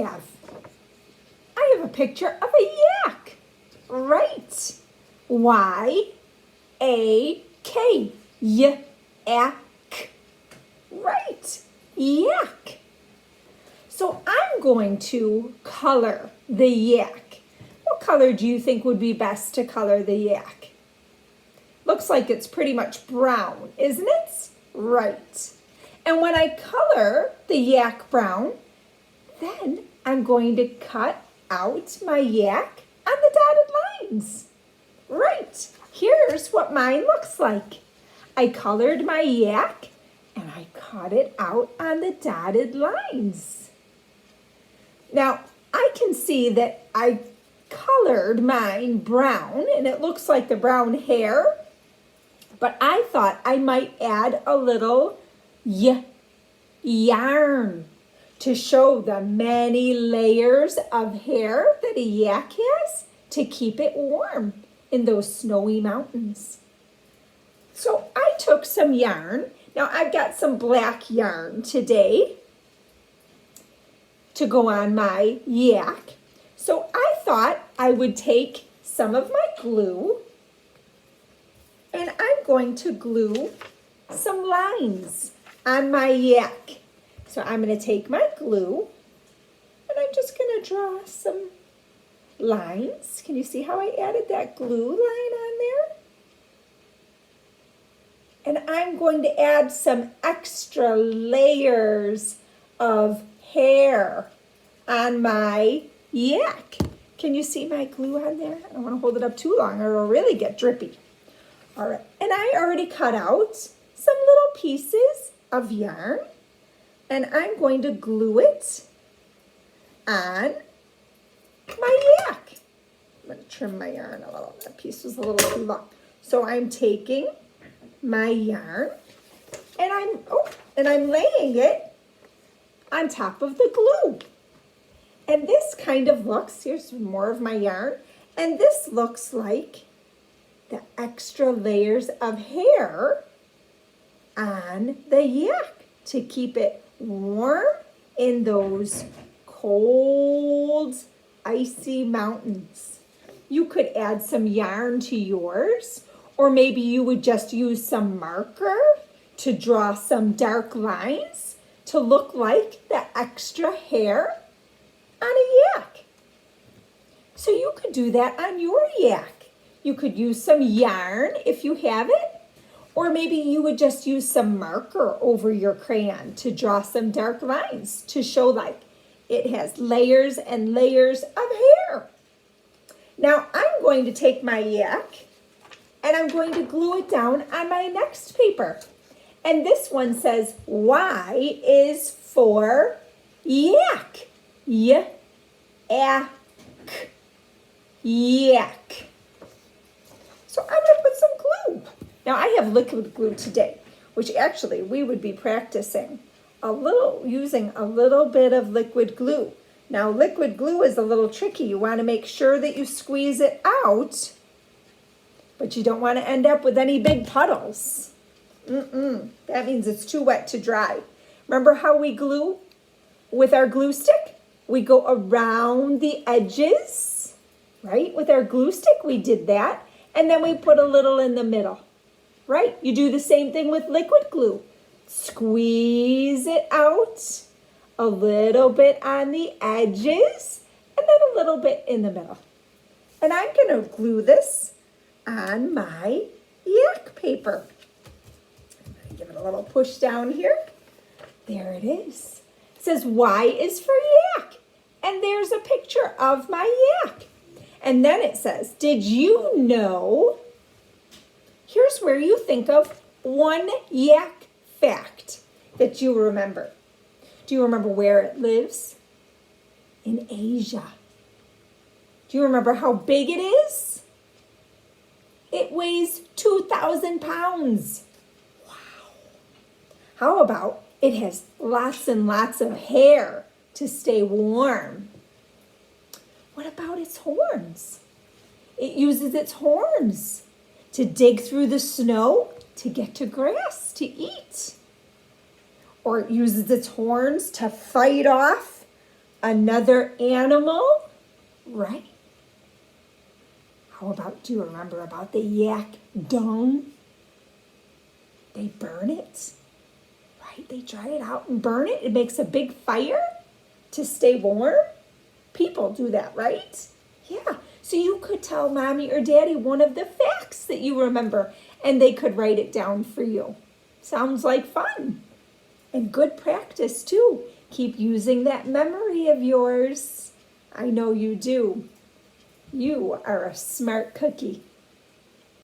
have? I have a picture of a yak. Right. Y-A-K. Yak. Right. Yak. So I'm going to color the yak. What color do you think would be best to color the yak? Looks like it's pretty much brown, isn't it? Right. And when I color the yak brown, then I'm going to cut out my yak on the dotted lines. Right. Here's what mine looks like. I colored my yak and I cut it out on the dotted lines. Now, I can see that I colored mine brown and it looks like the brown hair, but I thought I might add a little yarn to show the many layers of hair that a yak has to keep it warm in those snowy mountains. So I took some yarn. Now I've got some black yarn today to go on my yak. So I thought I would take some of my glue and I'm going to glue some lines on my yak. So I'm going to take my glue and I'm just going to draw some lines. Can you see how I added that glue line on there? And I'm going to add some extra layers of hair on my yak. Can you see my glue on there? I don't want to hold it up too long or it'll really get drippy. All right, and I already cut out some little pieces of yarn and I'm going to glue it on my yak. I'm going to trim my yarn a little. That piece was a little too long. So I'm taking my yarn and I'm laying it on top of the glue. And this kind of looks, here's more of my yarn, and this looks like the extra layers of hair on the yak to keep it warm in those cold, icy mountains. You could add some yarn to yours, or maybe you would just use some marker to draw some dark lines to look like the extra hair on a yak. So you could do that on your yak. You could use some yarn if you have it, or maybe you would just use some marker over your crayon to draw some dark lines to show like it has layers and layers of hair. Now I'm going to take my yak and I'm going to glue it down on my next paper. And this one says, Y is for yak. Yak. Yak. So I'm going to put some glue. Now I have liquid glue today, which actually we would be practicing using a little bit of liquid glue. Now liquid glue is a little tricky. You want to make sure that you squeeze it out, but you don't want to end up with any big puddles. That means it's too wet to dry. Remember how we glue with our glue stick? We go around the edges, right? With our glue stick, we did that. And then we put a little in the middle, right? You do the same thing with liquid glue. Squeeze it out, a little bit on the edges, and then a little bit in the middle. And I'm going to glue this on my yak paper. Give it a little push down here. There it is. It says Y is for yak. And there's a picture of my yak. And then it says, did you know? Here's where you think of one yak fact that you remember. Do you remember where it lives? In Asia. Do you remember how big it is? It weighs 2,000 pounds. How about it has lots and lots of hair to stay warm? What about its horns? It uses its horns to dig through the snow to get to grass to eat. Or it uses its horns to fight off Another animal, right? How about, do you remember about the yak dung? They burn it, right? They dry it out and burn it. It makes a big fire to stay warm. People do that, right? Yeah. So you could tell mommy or daddy one of the facts that you remember, and they could write it down for you. Sounds like fun. And good practice, too. Keep using that memory of yours. I know you do. You are a smart cookie.